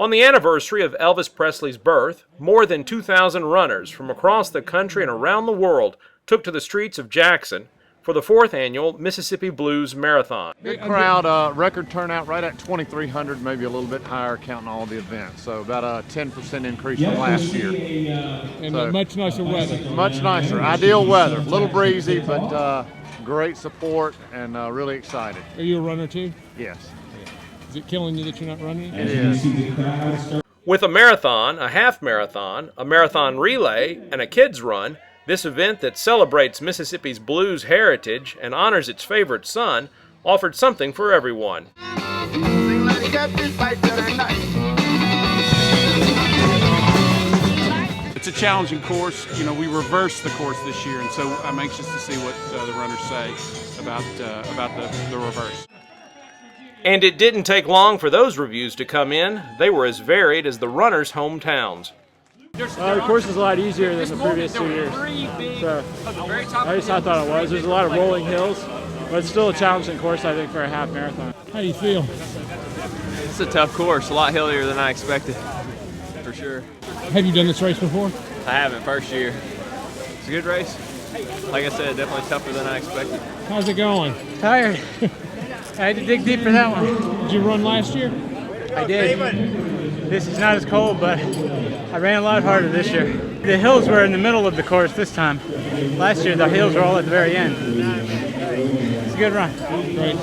On the anniversary of Elvis Presley's birth, more than 2,000 runners from across the country and around the world took to the streets of Jackson for the 4th annual Mississippi Blues Marathon. Big crowd, record turnout right at 2,300, maybe a little bit higher counting all the events. So about a 10% increase from last year. And much nicer weather. Much nicer, ideal weather. A little breezy, but great support and really excited. Are you a runner too? Yes. Is it killing you that you're not running? It is. With a marathon, a half marathon, a marathon relay, and a kids run, this event that celebrates Mississippi's blues heritage and honors its favorite son offered something for everyone. It's a challenging course. You know, we reversed the course this year, and so I'm anxious to see what the runners say about the reverse. And it didn't take long for those reviews to come in. They were as varied as the runners' hometowns. The course is a lot easier than the previous 2 years. So, at least I thought it was. There's a lot of rolling hills, but it's still a challenging course, I think, for a half marathon. How do you feel? It's a tough course, a lot hillier than I expected, for sure. Have you done this race before? I haven't, first year. It's a good race. Like I said, definitely tougher than I expected. How's it going? Tired. I had to dig deep for that one. Did you run last year? I did. This is not as cold, but I ran a lot harder this year. The hills were in the middle of the course this time. Last year, the hills were all at the very end. It's a good run. Great.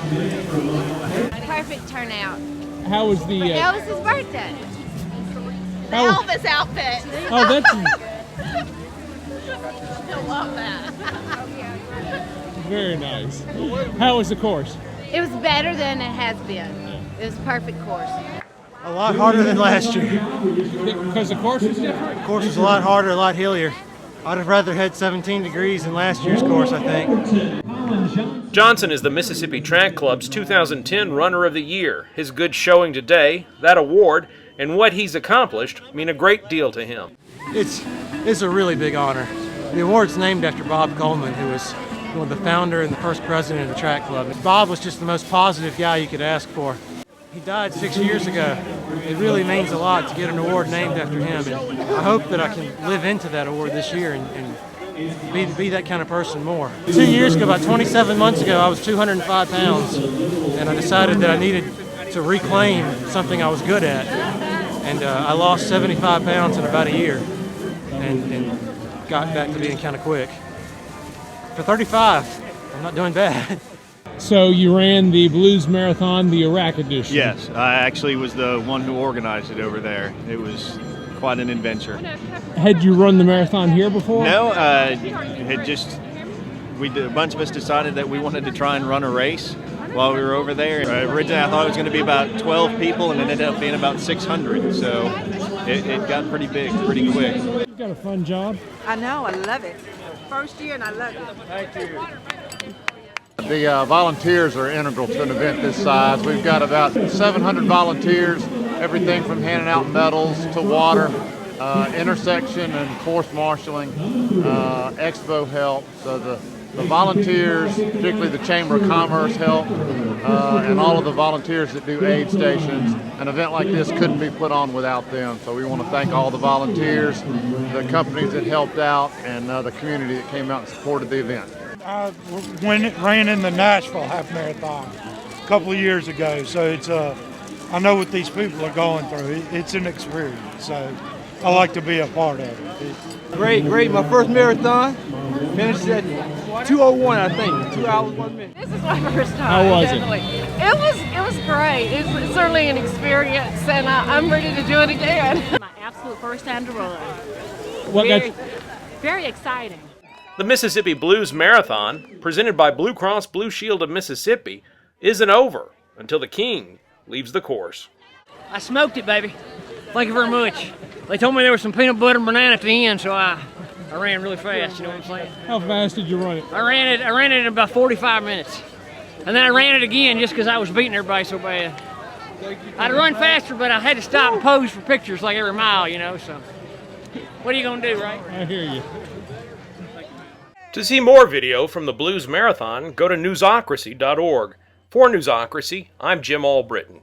Perfect turnout. How was the... Elvis's birthday. The How- Elvis outfit. Oh, that's I love that. very nice. How was the course? It was better than it has been. It was a perfect course. A lot harder than last year. Because the course was different? The course was a lot harder, a lot hillier. I'd have rather had 17 degrees than last year's course, I think. Johnson is the Mississippi Track Club's 2010 Runner of the Year. His good showing today, that award, and what he's accomplished mean a great deal to him. It's a really big honor. The award's named after Bob Coleman, who was the founder and the first president of the track club. Bob was just the most positive guy you could ask for. He died 6 years ago. It really means a lot to get an award named after him, and I hope that I can live into that award this year and be that kind of person more. 2 years ago, about 27 months ago, I was 205 pounds, and I decided that I needed to reclaim something I was good at, and I lost 75 pounds in about a year and got back to being kind of quick. For 35, I'm not doing bad. So you ran the Blues Marathon, the Iraq edition. Yes, I actually was the one who organized it over there. It was quite an adventure. Had you run the marathon here before? No, a bunch of us decided that we wanted to try and run a race while we were over there. Originally I thought it was going to be about 12 people, and it ended up being about 600, so it got pretty big, pretty quick. You got a fun job. I know, I love it. First year and I love it. Thank you. The volunteers are integral to an event this size. We've got about 700 volunteers, everything from handing out medals to water, intersection and course marshaling, expo help. So the volunteers, particularly the Chamber of Commerce help, and all of the volunteers that do aid stations. An event like this couldn't be put on without them. So we want to thank all the volunteers, the companies that helped out, and the community that came out and supported the event. I ran in the Nashville half marathon a couple of years ago, so it's I know what these people are going through. It's an experience, so I like to be a part of it. Great. My first marathon. Finished at 2:01, I think. 2 hours, 1 minute. This is my first time. How was definitely. It was great. It's certainly an experience, and I'm ready to do it again. My absolute first time to run. What got Very exciting. The Mississippi Blues Marathon, presented by Blue Cross Blue Shield of Mississippi, isn't over until the king leaves the course. I smoked it, baby. Thank you very much. They told me there was some peanut butter and banana at the end, so I ran really fast, you know what I'm saying? How fast did you run it? I ran it in about 45 minutes. And then I ran it again just because I was beating everybody so bad. I'd run faster, but I had to stop and pose for pictures like every mile, you know, so. What are you going to do, right? I hear you. To see more video from the Blues Marathon, go to newsocracy.org. For Newsocracy, I'm Jim Albritton.